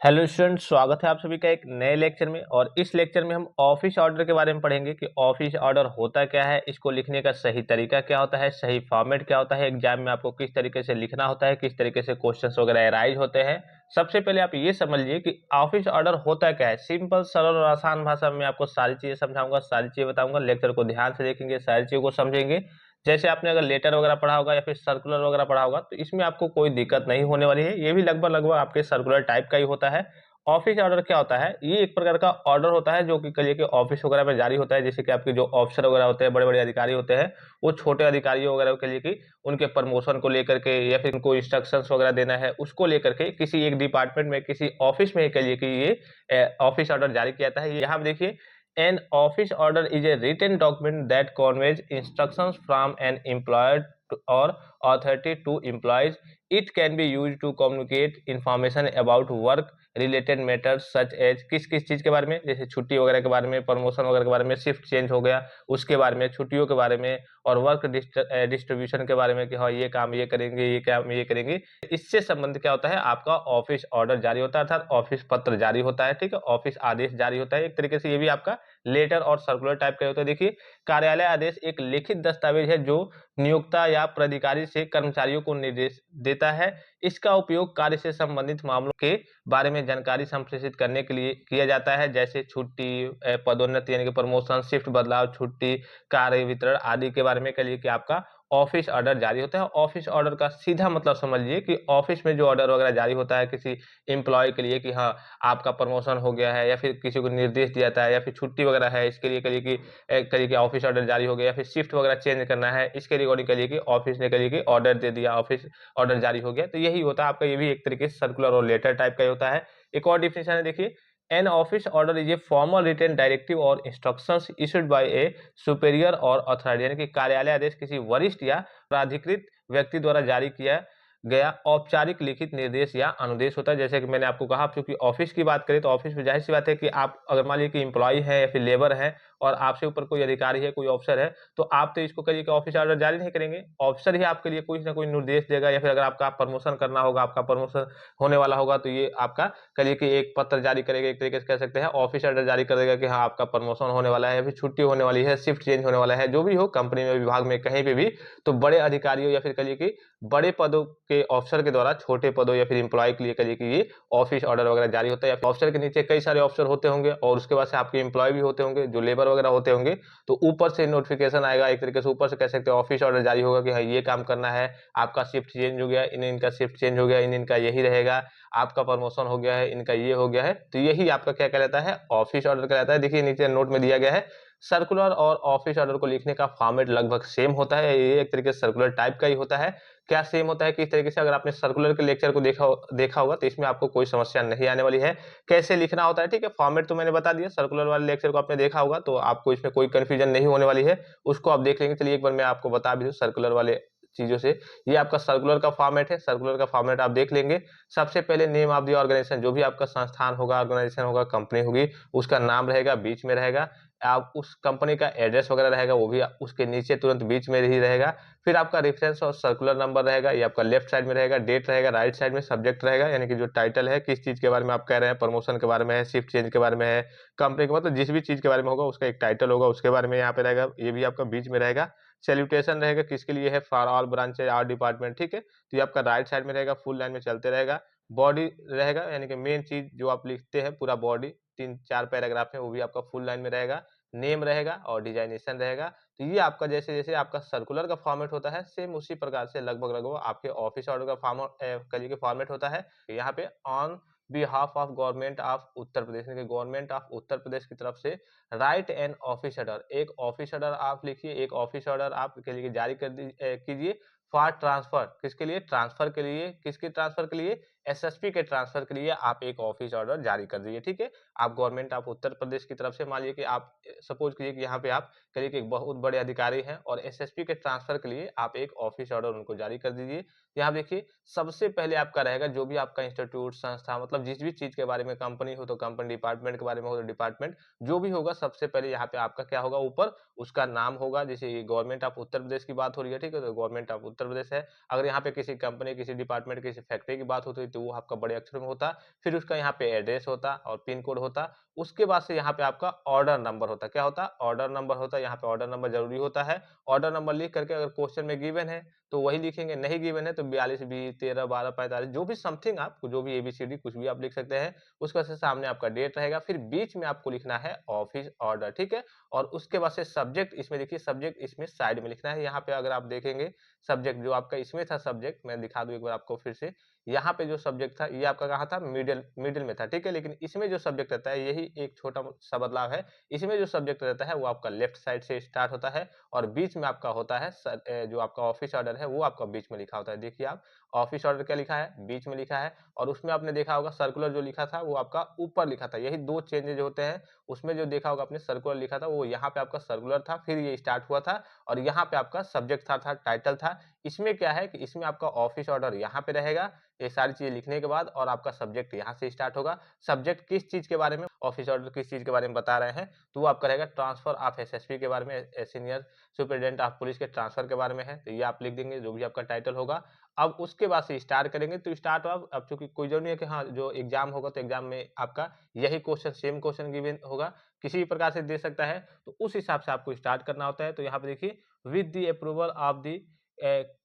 Hello student, स्वागत है आप सभी का एक नए लेक्चर में। और इस लेक्चर में हम ऑफिस ऑर्डर के बारे में पढ़ेंगे कि ऑफिस ऑर्डर होता क्या है, इसको लिखने का सही तरीका क्या होता है, सही फॉर्मेट क्या होता है, एग्जाम में आपको किस तरीके से लिखना होता है, किस तरीके से क्वेश्चंस वगैरह अराइज होते हैं। सबसे पहले आप ये समझिए कि ऑफिस ऑर्डर होता क्या है। सिंपल, सरल और आसान भाषा में आपको सारी चीजें समझाऊंगा, सारी चीजें बताऊंगा। लेक्चर को ध्यान से देखेंगे, सारी चीजों को समझेंगे। जैसे आपने अगर लेटर वगैरह पढ़ा होगा या फिर सर्कुलर वगैरह पढ़ा होगा तो इसमें आपको कोई दिक्कत नहीं होने वाली है। ये भी लगभग लगभग आपके सर्कुलर टाइप का ही होता है। ऑफिस ऑर्डर क्या होता है? ये एक प्रकार का ऑर्डर होता है जो कि कहिए कि ऑफिस वगैरह में जारी होता है। जैसे कि आपके जो ऑफिसर वगैरह होते हैं, बड़े बड़े अधिकारी होते हैं, वो छोटे अधिकारियों वगैरह के लिए कि उनके प्रमोशन को लेकर के या फिर उनको इंस्ट्रक्शंस वगैरह देना है, उसको लेकर के किसी एक डिपार्टमेंट में, किसी ऑफिस में कहिए कि ये ऑफिस ऑर्डर जारी किया जाता है। यहाँ पे देखिए, an office order is a written document that conveys instructions from an employer or authority to employees. It can be used to communicate information about work related matters such as किस किस चीज के बारे में, जैसे छुट्टी वगैरह के बारे में, प्रमोशन वगैरह के बारे में, शिफ्ट चेंज हो गया उसके बारे में, छुट्टियों के बारे में, और वर्क डिस्ट्रीब्यूशन के बारे में कि हाँ ये काम ये करेंगे, ये काम ये करेंगे। इससे संबंध क्या होता है? आपका ऑफिस ऑर्डर जारी होता है, अर्थात ऑफिस पत्र जारी होता है। ठीक है, ऑफिस आदेश जारी होता है। एक तरीके से ये भी आपका लेटर और सर्कुलर टाइप का होता है। देखिए, कार्यालय आदेश एक लिखित दस्तावेज है जो नियोक्ता या प्राधिकारी से कर्मचारियों को निर्देश देता है। इसका उपयोग कार्य से संबंधित मामलों के बारे में जानकारी संप्रेषित करने के लिए किया जाता है, जैसे छुट्टी, पदोन्नति यानी कि प्रमोशन, शिफ्ट बदलाव, छुट्टी, कार्य वितरण आदि के बारे में के लिए कि आपका ऑफिस ऑर्डर जारी होता है। ऑफिस ऑर्डर का सीधा मतलब समझिए कि ऑफिस में जो ऑर्डर वगैरह जारी होता है किसी एम्प्लॉय के लिए कि हाँ आपका प्रमोशन हो गया है, या फिर किसी को निर्देश दिया जाता है, या फिर छुट्टी वगैरह है, इसके लिए कहिए कि कहिए कि ऑफिस ऑर्डर जारी हो गया, या फिर शिफ्ट वगैरह चेंज करना है, इसके रिगार्डिंग कहिए कि ऑफिस ने कहिए कि ऑर्डर दे दिया, ऑफिस ऑर्डर जारी हो गया। तो यही होता है आपका, ये भी एक तरीके से सर्कुलर और लेटर टाइप का ही होता है। एक और डिफिनेशन है, देखिए, an office order is a formal written directive or instructions issued by a superior or authority, यानी कि कार्यालय आदेश किसी वरिष्ठ या प्राधिकृत व्यक्ति द्वारा जारी किया गया औपचारिक लिखित निर्देश या अनुदेश होता है। जैसे कि मैंने आपको कहा, क्योंकि ऑफिस की बात करें तो ऑफिस में जाहिर सी बात है कि आप अगर मान लीजिए कि एम्प्लॉय है या फिर लेबर है और आपसे ऊपर कोई अधिकारी है, कोई ऑफिसर है, तो आप तो इसको करिए कि ऑफिस ऑर्डर जारी नहीं करेंगे। ऑफिसर ही आपके लिए कोई ना कोई निर्देश देगा, या फिर अगर आपका प्रमोशन करना होगा, आपका प्रमोशन होने वाला होगा, तो ये आपका करिए कि एक पत्र जारी करेगा, एक तरीके से कह सकते हैं ऑफिस ऑर्डर जारी करेगा कि हाँ आपका प्रमोशन होने वाला है, या फिर छुट्टी होने वाली है, शिफ्ट चेंज होने वाला है, जो भी हो कंपनी में, विभाग में, कहीं पे भी। तो बड़े अधिकारियों या फिर कहिए कि बड़े पदों के ऑफिसर के द्वारा छोटे पदों या फिर एम्प्लॉय के लिए कहिए कि ये ऑफिस ऑर्डर वगैरह जारी होता है। या फिर ऑफिसर के नीचे कई सारे ऑफिसर होते होंगे और उसके बाद से आपके एम्प्लॉय भी होते होंगे जो लेबर वगैरह होते होंगे, तो ऊपर से नोटिफिकेशन आएगा, एक तरीके से ऊपर से कह सकते हैं ऑफिस ऑर्डर जारी होगा कि हाँ ये काम करना है, आपका शिफ्ट चेंज हो गया, इन इनका शिफ्ट चेंज हो गया, इन इनका यही रहेगा, आपका प्रमोशन हो गया है, इनका ये हो गया है। तो यही आपका क्या कहलाता है? ऑफिस ऑर्डर कहलाता है। देखिए नीचे नोट में दिया गया है, सर्कुलर और ऑफिस ऑर्डर को लिखने का फॉर्मेट लगभग सेम होता है। ये एक तरीके से सर्कुलर टाइप का ही होता है। क्या सेम होता है? किस तरीके से? अगर आपने सर्कुलर के लेक्चर को देखा होगा तो इसमें आपको कोई समस्या नहीं आने वाली है। कैसे लिखना होता है, ठीक है, फॉर्मेट तो मैंने बता दिया। सर्कुलर वाले लेक्चर को आपने देखा होगा तो आपको इसमें कोई कंफ्यूजन नहीं होने वाली है, उसको आप देख लेंगे। चलिए एक बार मैं आपको बता भी दूं सर्कुलर वाले चीजों से। ये आपका सर्कुलर का फॉर्मेट है, सर्कुलर का फॉर्मेट आप देख लेंगे। सबसे पहले नेम ऑफ द ऑर्गेनाइजेशन, जो भी आपका संस्थान होगा, ऑर्गेनाइजेशन होगा, कंपनी होगी, उसका नाम रहेगा, बीच में रहेगा आप उस कंपनी का एड्रेस वगैरह रहेगा, वो भी उसके नीचे तुरंत बीच में ही रहेगा। फिर आपका रेफरेंस और सर्कुलर नंबर रहेगा, ये आपका लेफ्ट साइड में रहेगा, डेट रहेगा, राइट साइड में सब्जेक्ट रहेगा, यानी कि जो टाइटल है, किस चीज के बारे में आप कह रहे हैं, प्रमोशन के बारे में है, शिफ्ट चेंज के बारे में है, कंपनी के मतलब जिस भी चीज के बारे में होगा उसका एक टाइटल होगा, उसके बारे में यहाँ पे रहेगा, ये भी आपका बीच में रहेगा। सैल्यूटेशन रहेगा, किसके लिए है, for all branches or department, ठीक है, तो ये आपका राइट साइड में रहेगा, फुल लाइन में चलते रहेगा। बॉडी रहेगा, यानी कि मेन चीज जो आप लिखते हैं पूरा बॉडी, 3-4 पैराग्राफ में, वो भी आपका फुल लाइन में रहेगा। नेम रहेगा और डिजाइनेशन रहेगा। तो ये आपका जैसे जैसे आपका सर्कुलर का फॉर्मेट होता है, सेम उसी प्रकार से लगभग लगभग आपके ऑफिस ऑर्डर का करिए कि फॉर्मेट होता है। यहाँ पे on behalf of government of Uttar Pradesh, यानी कि गवर्नमेंट ऑफ उत्तर प्रदेश की तरफ से राइट एन ऑफिस ऑर्डर, एक ऑफिस ऑर्डर आप लिखिए, एक ऑफिस ऑर्डर आप के लिए जारी कीजिए फॉर ट्रांसफर, किसके लिए? ट्रांसफर के लिए। किसके ट्रांसफर के लिए? एसएसपी के ट्रांसफर के लिए आप एक ऑफिस ऑर्डर जारी कर दीजिए, ठीक है। आप गवर्नमेंट ऑफ उत्तर प्रदेश की तरफ से, मान लीजिए कि आप सपोज कीजिए कि यहाँ पे आप कहिए कि एक बहुत बड़े अधिकारी हैं और एसएसपी के ट्रांसफर के लिए आप एक ऑफिस ऑर्डर उनको जारी कर दीजिए। यहाँ देखिए, सबसे पहले आपका रहेगा जो भी आपका इंस्टीट्यूट, संस्था, मतलब जिस भी चीज के बारे में, कंपनी हो तो कंपनी, डिपार्टमेंट के बारे में हो तो डिपार्टमेंट, जो भी होगा सबसे पहले यहाँ पे आपका क्या होगा, ऊपर उसका नाम होगा। जैसे ये गवर्नमेंट ऑफ उत्तर प्रदेश की बात हो रही है, ठीक है, तो गवर्नमेंट ऑफ उत्तर प्रदेश है। अगर यहाँ पे किसी कंपनी, किसी डिपार्टमेंट, किसी फैक्ट्री की बात होती है तो वो आपका बड़े अक्षर में होता। फिर उसका यहाँ पे एड्रेस होता और पिन कोड होता। उसके बाद से यहाँ पे आपका ऑर्डर नंबर होता। क्या होता? ऑर्डर नंबर होता। यहाँ पे ऑर्डर नंबर ज़रूरी होता है। ऑर्डर नंबर लिख करके अगर क्वेश्चन में गिवन है तो वही लिखेंगे, नहीं गिवन है तो 42, 20, 13, 12, 45 जो भी समथिंग आप जो भी एबीसीडी कुछ भी आप लिख सकते हैं। उसका से सामने आपका डेट रहेगा। फिर बीच में आपको लिखना है ऑफिस ऑर्डर, ठीक है? और उसके बाद से सब्जेक्ट इसमें देखिए, सब्जेक्ट इसमें साइड में लिखना है। यहाँ पे अगर आप देखेंगे सब्जेक्ट जो आपका इसमें था, सब्जेक्ट मैं दिखा दूं एक बार आपको फिर से। यहाँ पे जो सब्जेक्ट था ये आपका कहाँ था? मिडिल मिडिल में था, ठीक है? लेकिन इसमें जो सब्जेक्ट रहता है यही एक छोटा सा बदलाव है। इसमें जो सब्जेक्ट रहता है वो आपका लेफ्ट साइड से स्टार्ट होता है और बीच में आपका होता है जो आपका ऑफिस ऑर्डर है वो आपका बीच में लिखा होता है। देखिए आप, ऑफिस ऑर्डर क्या लिखा है? बीच में लिखा है। और उसमें आपने देखा होगा सर्कुलर जो लिखा था वो आपका ऊपर लिखा था। यही 2 चेंजेज होते हैं। उसमें जो देखा होगा आपने सर्कुलर लिखा था वो यहाँ पे आपका सर्कुलर था, फिर ये स्टार्ट हुआ था और यहाँ पे आपका सब्जेक्ट था टाइटल था। इसमें क्या है कि इसमें आपका ऑफिस ऑर्डर यहाँ पे रहेगा, ये सारी चीजें लिखने के बाद, और आपका सब्जेक्ट यहाँ से स्टार्ट होगा। सब्जेक्ट किस चीज के बारे में, ऑफिस ऑर्डर किस चीज के बारे में बता रहे हैं, तो वो आपका रहेगा ट्रांसफर ऑफ एसएसपी के बारे में, सीनियर सुपरिटेंडेंट ऑफ पुलिस के ट्रांसफर के बारे में है, तो ये आप लिख देंगे जो भी आपका टाइटल होगा। अब उसके बाद से स्टार्ट करेंगे तो स्टार्ट अब चूंकि कोई जरूरी नहीं है कि हाँ जो एग्जाम होगा तो एग्जाम में आपका यही क्वेश्चन सेम क्वेश्चन गिवन होगा, किसी भी प्रकार से दे सकता है, तो उस हिसाब से आपको स्टार्ट करना होता है। तो यहाँ पे देखिए, with the approval of the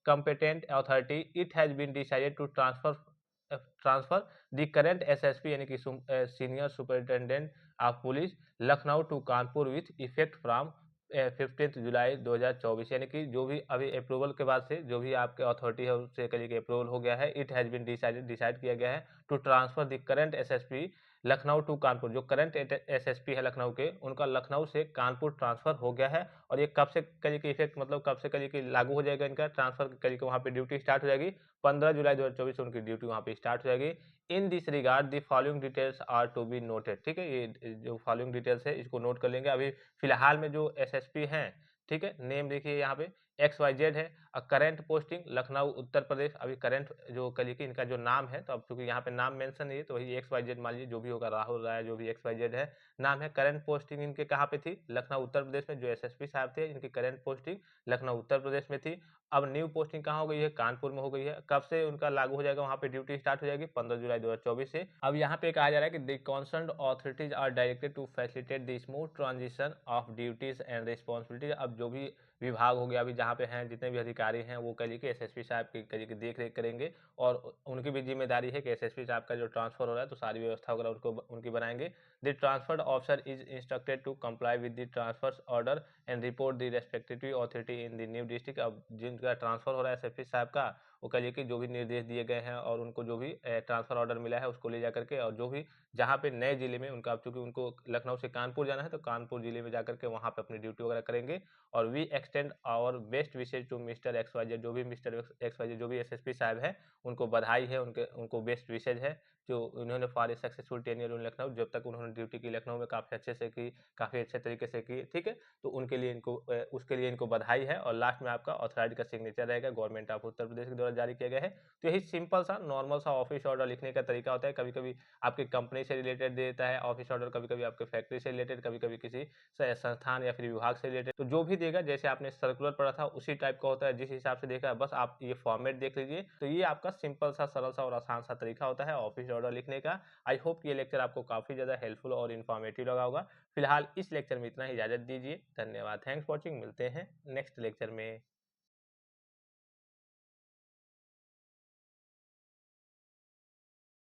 competent authority it has been decided to transfer the current SSP यानी कि senior superintendent of police Lucknow to Kanpur with effect from 15 July 2024। यानी कि जो भी अभी अप्रूवल के बाद से जो भी आपके अथॉरिटी है उससे कहिए कि अप्रूवल हो गया है, इट हैज बीन डिसाइड किया गया है to transfer the current SSP Lucknow to Kanpur. जो करंट एसएसपी है लखनऊ के, उनका लखनऊ से कानपुर ट्रांसफर हो गया है। और ये कब से करिए कि इफेक्ट मतलब कब से करिए कि लागू हो जाएगा, इनका ट्रांसफर करिए कि वहाँ पे ड्यूटी स्टार्ट हो जाएगी 15 जुलाई 2024 से उनकी ड्यूटी वहाँ पे स्टार्ट हो जाएगी। In this regard the following details are to be noted, ठीक है? ये जो फॉलोइंग डिटेल्स है इसको नोट कर लेंगे। अभी फिलहाल में जो एसएसपी हैं, ठीक है, नेम देखिए यहाँ पे XYZ है। Current posting Lucknow Uttar Pradesh. अभी करंट जो करिए कि इनका जो नाम है, तो अब चूंकि यहाँ पे नाम मेंशन नहीं है तो वही XYZ मान लीजिए, जो भी होगा राहुल राय जो भी XYZ है नाम है। करंट पोस्टिंग इनके कहाँ पे थी? लखनऊ उत्तर प्रदेश में। जो एसएसपी साहब थे इनकी करंट पोस्टिंग लखनऊ उत्तर प्रदेश में थी। अब न्यू पोस्टिंग कहाँ हो गई है? कानपुर में हो गई है। कब से उनका लागू हो जाएगा? वहाँ पे ड्यूटी स्टार्ट हो जाएगी 15 जुलाई 2024 से। अब यहाँ पे कहा जा रहा है कि the concerned authorities are directed to facilitate the smooth transition of duties and responsibilities. अब जो भी विभाग हो गया अभी जहाँ पे हैं, जितने भी अधिकारी हैं वो कहिए कि एसएसपी साहब की करिए कि देख रेख करेंगे, और उनकी भी जिम्मेदारी है कि एसएसपी साहब का जो ट्रांसफर हो रहा है तो सारी व्यवस्था वगैरह उनको उनकी बनाएंगे। The transferred officer is instructed to comply with the transfer order and report the respective authority in the new district. अब जिनका ट्रांसफर हो रहा है एसएसपी साहब का, वो कहिए कि जो भी निर्देश दिए गए हैं और उनको जो भी ट्रांसफर ऑर्डर मिला है उसको ले जा करके, और जो भी जहाँ पे नए जिले में उनका, चूंकि उनको लखनऊ से कानपुर जाना है तो कानपुर जिले में जाकर के वहाँ पे अपनी ड्यूटी वगैरह करेंगे। और we extend our best wishes to mister XYZ। जो भी मिस्टर XYZ जो भी एसएसपी साहब है उनको बधाई है, उनको बेस्ट विशेज है जो उन्होंने फॉर ए सक्सेसफुल टेन्योर इन लखनऊ। जब तक उन्होंने ड्यूटी की लखनऊ में काफ़ी अच्छे से की, काफ़ी अच्छे तरीके से की, ठीक है? तो उनके लिए इनको उसके लिए इनको बधाई है। और लास्ट में आपका ऑथराइज का सिग्नेचर रहेगा, गवर्नमेंट ऑफ उत्तर प्रदेश के द्वारा जारी किया गया है। तो यही सिंपल सा नॉर्मल सा ऑफिस ऑर्डर लिखने का तरीका होता है। कभी कभी आपकी कंपनी से रिलेटेड देता है ऑफिस ऑर्डर, कभी कभी आपके फैक्ट्री से रिलेटेड, कभी कभी किसी संस्थान या फिर विभाग से रिलेटेड। तो जो भी देगा, जैसे आपने सर्कुलर पढ़ा था उसी टाइप का होता है, जिस हिसाब से देखा है बस आप ये फॉर्मेट देख लीजिए। तो ये आपका सिंपल सा, सरल सा और आसान सा तरीका होता है ऑफिस ऑर्डर लिखने का। आई होप ये लेक्चर आपको काफी ज्यादा हेल्पफुल और इन्फॉर्मेटिव लगा होगा। फिलहाल इस लेक्चर में इतना ही, इजाजत दीजिए। धन्यवाद, थैंक्स फॉर वॉचिंग। मिलते हैं नेक्स्ट लेक्चर में।